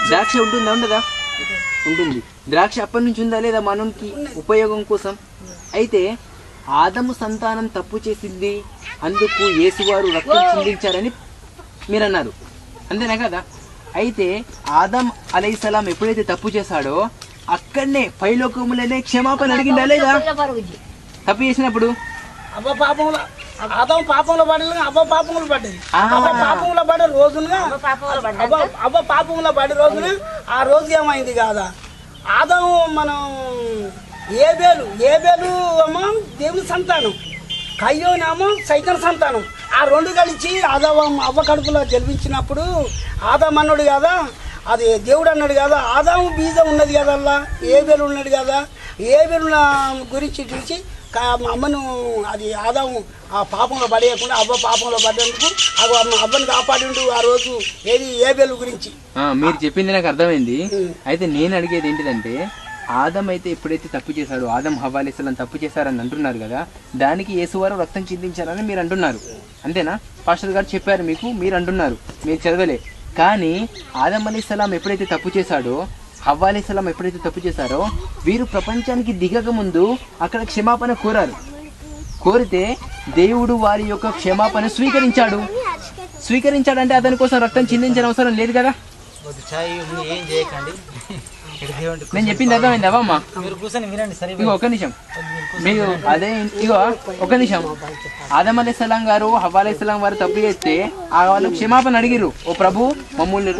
ద్రాక్ష ఉంటుందా ఉండదా? ఉంటుంది. ద్రాక్ష అప్పటి నుంచి ఉందా లేదా మనకి ఉపయోగం కోసం? అయితే ఆదము సంతానం తప్పు చేసింది, అందుకు యేసువారు రక్తం చిందించారని మీరు అన్నారు, అంతేనా కదా? అయితే ఆదం అలైహిస్సలాం ఎప్పుడైతే తప్పు చేశాడో అక్కడనే పైలోకములనే క్షమాపణ అడిగిందా లేదా? తప్పు చేసినప్పుడు ఆదం పాపంలో పడలేదు, అవ్వ పాపంలో పడ్డది. అవ్వ పాపంలో పడే రోజున అవ్వ పాపంలో పడే రోజున ఆ రోజు ఏమైంది కాదా, ఆదం మనం ఏబేలు ఏమో దేవుని సంతానం, కయ్యోనేమో సైతాన్ సంతానం. ఆ రెండు కలిసి అవ్వ కడుపులో జన్మించినప్పుడు ఆదాం అన్నాడు కదా, అది దేవుడు అన్నాడు కదా, ఆదాము బీజం ఉన్నది కదా, అలా ఏబేలు ఉన్నాడు కదా, ఏబేలు గురించి చూసి అమ్మను అది ఆదాము ఆ పాపంలో పడేయకుండా అవ్వ పాపంలో పడ్డందుకు అవ్వను కాపాడిండు ఆ రోజు. ఏది ఏబేలు గురించి మీరు చెప్పింది నాకు అర్థమైంది. అయితే నేను అడిగేది ఏంటిదంటే, ఆదం అయితే ఎప్పుడైతే తప్పు చేశాడు, ఆదం హవ్వ అలైహిస్సలాం తప్పు చేశారని అంటున్నారు కదా, దానికి యేసువారు రక్తం చిందించారని మీరు అంటున్నారు, అంతేనా? పాస్టర్ గారు చెప్పారు మీకు, మీరు అంటున్నారు, మీరు చదవలే. కానీ ఆదం అలైహిస్సలాం ఎప్పుడైతే తప్పు చేశాడో, హవ్వ అలైహిస్సలాం ఎప్పుడైతే తప్పు చేశారో, వీరు ప్రపంచానికి దిగక ముందు అక్కడ క్షమాపణ కోరితే దేవుడు వారి యొక్క క్షమాపణ స్వీకరించాడంటే అతని కోసం రక్తం చిందించిన అవసరం లేదు కదా? ఏం చేయకండి, నేను చెప్పింది అర్థమైంది అవమ్మా? మీరు కూర్చొని వినండి. సరే ఇగో ఒక నిమిషం, మీరు అదే ఇగో ఒక నిమిషం. ఆదం అలైహిస్సలాం గారు హవ్వ అలైహిస్సలాం వారు తప్పు చేస్తే వాళ్ళు క్షమాపణ అడిగిరు, ఓ ప్రభు మమ్మల్ని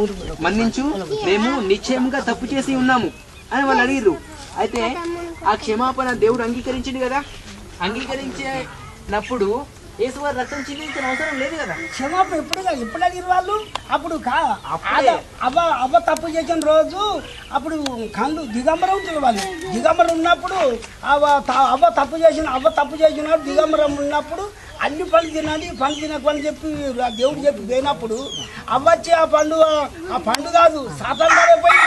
మన్నించు, మేము నిశ్చయంగా తప్పు చేసి ఉన్నాము అని వాళ్ళు అడిగిర్రు. అయితే ఆ క్షమాపణ దేవుడు అంగీకరించింది కదా, అంగీకరించినప్పుడు యేసువారు రక్తం చిందించిన అవసరం లేదు కదా. క్షమాపణ ఎప్పుడు అడిగిరు వాళ్ళు? అప్పుడు అవ్వ తప్పు చేసిన రోజు అప్పుడు కళ్ళు దిగంబరం ఉంటుంది. వాళ్ళు దిగంబరం ఉన్నప్పుడు అవ్వ తప్పు చేసిన దిగంబరం ఉన్నప్పుడు అన్ని పళ్ళు తినకని చెప్పి దేవుడు చెప్పి పోయినప్పుడు అవ్వ వచ్చి ఆ పండు కాదు సాతాను పోయి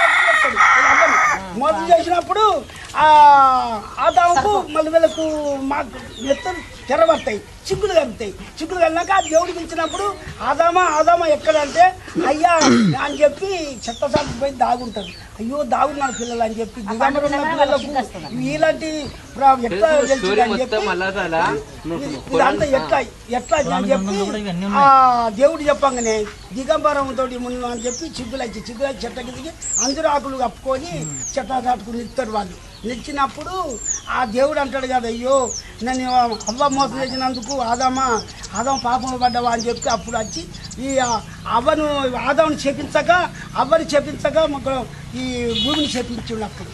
మోసం చేసినప్పుడు ఆదాముకు మళ్ళీ వీళ్ళకు మాకు నెత్తలు తెరబడతాయి, చిక్కులు కలినాక దేవుడు పిలిచినప్పుడు ఆదామా ఎక్కడంటే అయ్యా అని చెప్పి చెత్తసాకు పోయి దాగుంటారు. అయ్యో దాగున్నారు పిల్లలు అని చెప్పి దిగంబరం ఉన్న పిల్లలకు ఇలాంటి ఎట్లా అని చెప్పి ఇదంతా ఎట్లా అని చెప్పి దేవుడు చెప్పంగానే దిగంబరంతో ముందు అని చెప్పి చిక్కులు చెట్ల కిందకి అందరూ ఆకులు కప్పుకొని చెట్ల దాటుకుని నిలుస్తారు. వాళ్ళు నిలిచినప్పుడు ఆ దేవుడు అంటాడు కదా, అయ్యో నన్ను అవ్వ మోసం చేసినందుకు ఆదాం పాపంలో పడ్డావా అని చెప్పి అప్పుడు వచ్చి ఈ ఆదాముని చెప్పించక మాకు ఈ భూమిని చెప్పించినప్పుడు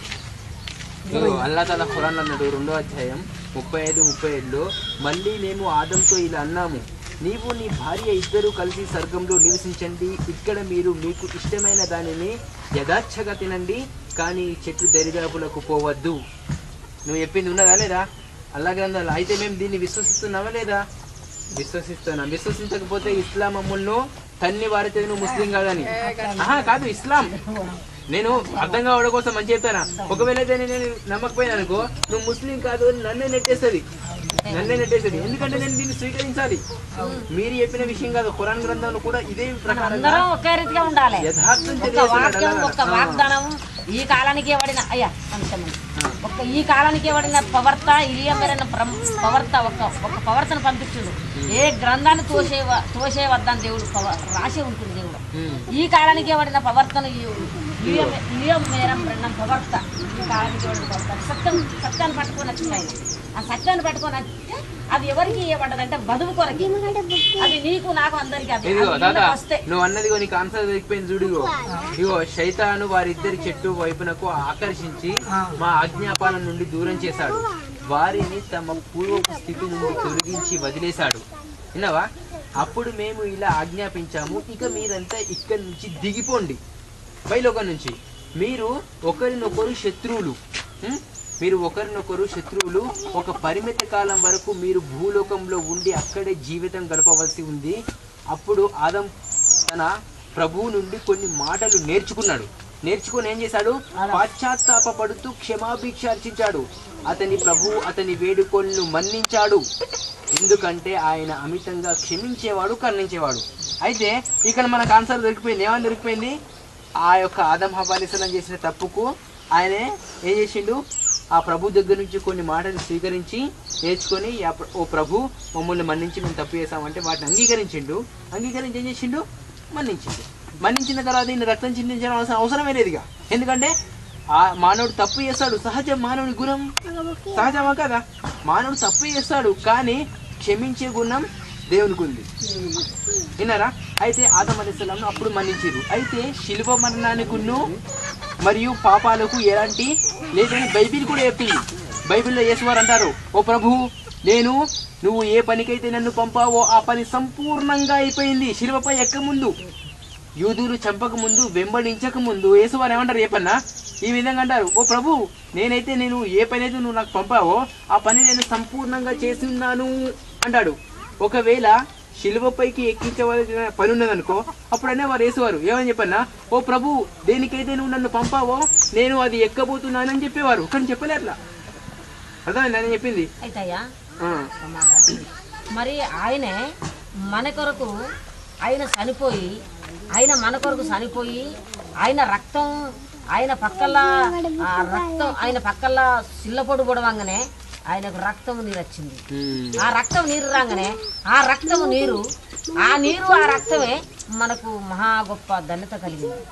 అల్లాహ్ తాలా ఖురాన్ అన్నాడు 2వ అధ్యాయం 35-37లో, మళ్ళీ మేము ఆదంతో ఇలా అన్నాము, నీవు నీ భార్య ఇద్దరు కలిసి స్వర్గంలో నివసించండి, ఇక్కడ మీరు మీకు ఇష్టమైన దానిని యథాచ్ఛగా తినండి, కానీ ఈ చెట్టు దరిదాపులకు పోవద్దు. నువ్వు చెప్పింది ఉన్నదా లేదా? అల్లాహ్ గ్రంథాలు. అయితే మేము దీన్ని విశ్వసిస్తున్నామా లేదా? విశ్వసిస్తున్నాం. విశ్వసించకపోతే ఇస్లాం మమ్మల్ని తన్ని వారితే నువ్వు ముస్లిం కాదని. కాదు, ఇస్లాం నేను అర్థం కావడం కోసం మంచి చెప్తానా. ఒకవేళ అయితే నేను నమ్మకపోయినా అనుకో, నువ్వు ముస్లిం కాదు అని నన్నే నెట్టేస్తుంది. ఎందుకంటే నేను దీన్ని స్వీకరించాలి. మీరు చెప్పిన విషయం కాదు, ఖురాన్ గ్రంథంలో కూడా ఇదే ప్రకారంగా యథార్థం వాగ్దానం. ఈ కాలానికి ఎవడిన ఈ కాలానికి ఎవడిన ప్రవర్త ఇలియమైన ప్రవర్త ఒక ప్రవర్తన పంపించుడు. ఏ గ్రంథాన్ని తోసేవద్దని దేవుడు రాసే ఉంటుంది. దేవుడు ఈ కాలానికి ఎవడిన ప్రవర్తన ప్రవర్త ఈ కాలానికి ఎవడిన ప్రవర్తన సత్యాన్ని పట్టుకొని వచ్చినాయి. ఆ సత్యాన్ని పట్టుకొని వస్తే అది ఎవరికి ఇవ్వబడ్డదంటే బదువు కొరకి. అది నీకు నాకు అందరికి. నువ్వు అన్నది నీకు ఆన్సర్ దొరికిపోయింది చూడు. ఇగో శైతాను వారిద్దరి చెట్టు వైపునకు ఆకర్షించి మా ఆజ్ఞాపాలన నుండి దూరం చేశాడు, వారిని తమ పూర్వపు స్థితి నుండి తొలగించి వదిలేశాడు. విన్నావా? అప్పుడు మేము ఇలా ఆజ్ఞాపించాము, ఇక మీరంతా ఇక్కడి నుంచి దిగిపోండి, పైలోకం నుంచి. మీరు ఒకరినొకరు శత్రువులు, ఒక పరిమిత కాలం వరకు మీరు భూలోకంలో ఉండి అక్కడే జీవితం గడపవలసి ఉంది. అప్పుడు ఆదం తన ప్రభువు నుండి కొన్ని మాటలు నేర్చుకుని ఏం చేశాడు? పశ్చాత్తాపడుతూ క్షమాభిక్ష అర్చించాడు. అతని ప్రభువు అతని వేడుకోలను మన్నించాడు, ఎందుకంటే ఆయన అమితంగా క్షమించేవాడు, కరుణించేవాడు. అయితే ఇక్కడ మనకు ఆన్సర్ దొరికిపోయింది. ఏమని దొరికిపోయింది? ఆ యొక్క ఆదం హవ్వ అలైహిస్సలాం చేసిన తప్పుకు ఆయనే ఏం చేసిండు, ఆ ప్రభు దగ్గర నుంచి కొన్ని మాటలు స్వీకరించి నేర్చుకొని ఓ ప్రభు మమ్మల్ని మన్నించి మేము తప్పు చేసామంటే వాటిని అంగీకరించి ఏం చేసిండు, మన్నించిన తర్వాత ఈయన రక్తం చిందించడం అవసరమే లేదుగా. ఎందుకంటే ఆ మానవుడు తప్పు చేస్తాడు, సహజం, మానవుని గుణం సహజమా కదా. మానవుడు తప్పు చేస్తాడు కానీ క్షమించే గుణం దేవునికి ఉంది. విన్నారా? అయితే ఆదం అలైహిస్సలాంను అప్పుడు మన్నించారు. అయితే శిలువ మరణానికును మరియు పాపాలకు ఎలాంటి లేదని బైబిల్ కూడా చెప్పింది. బైబిల్లో యేసువారు అంటారు, ఓ ప్రభు నువ్వు ఏ పనికైతే నన్ను పంపావో ఆ పని సంపూర్ణంగా అయిపోయింది. శిలువపై ఎక్కముందు, యూదులు చంపక ముందు, వెంబడించక ముందు యేసువారు ఏమంటారు చెప్పన్నా? ఈ విధంగా అంటారు, ఓ ప్రభు నేను ఏ పని అయితే నువ్వు నాకు పంపావో ఆ పని నేను సంపూర్ణంగా చేసి ఉన్నాను అంటాడు. ఒకవేళ శిలువపైకి ఎక్కించవలసిన పని ఉన్నదనుకో, అప్పుడనే వారు వేసేవారు ఏమని చెప్పన్నా, ఓ ప్రభు దేనికైతే నువ్వు నన్ను పంపావో నేను అది ఎక్కబోతున్నానని చెప్పేవారు. కానీ చెప్పలే అట్లా. అర్థమైంది అని చెప్పింది. అయితయ్యా మరి ఆయనే మన కొరకు ఆయన మన కొరకు చనిపోయి ఆయన పక్కల్లా సిల్లపొడు పొడవంగానే ఆయనకు రక్తము నీరు వచ్చింది. ఆ రక్తం నీరు రాగానే ఆ రక్తమే మనకు మహా గొప్ప ధన్యత కలిగింది.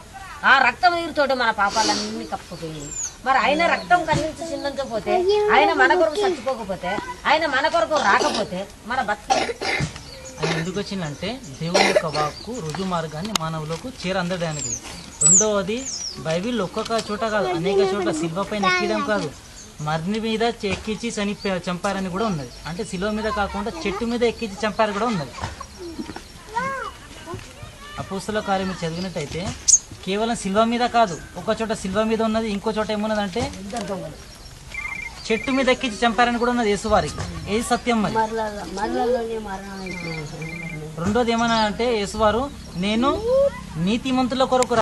ఆ రక్తం నీరుతోటి మన పాపాలన్నీ కప్పుకుపోయింది. మరి ఆయన రక్తం కనిపించి చిందించకపోతే, ఆయన మన కొరకు చచ్చిపోకపోతే, ఆయన మన కొరకు రాకపోతే మన బతుకు అది ఎందుకు వచ్చిందంటే దేవుని యొక్క వాక్కు రుజు మార్గాన్ని మానవులకు చేరందడానికి. రెండవది బైబిల్ ఒక్కొక్క చోట కాదు, అనేక చోట్ల సిల్వ పైన ఎక్కడం కాదు, మర్రి మీద ఎక్కించి చంపారని కూడా ఉన్నది. అంటే సిల్వ మీద కాకుండా చెట్టు మీద ఎక్కించి చంపారు కూడా ఉన్నది. అపోస్తల కార్యం మీరు చదివినట్టయితే కేవలం సిల్వ మీద కాదు, ఒక చోట సిల్వ మీద ఉన్నది, ఇంకో చోట ఏమున్నదంటే చెట్టు మీద ఎక్కించి చంపారని కూడా ఉన్నది యేసువారికి. ఏది సత్యం మరి? రెండోది ఏమన్నా అంటే యేసువారు నేను నీతిమంతుల కొరకు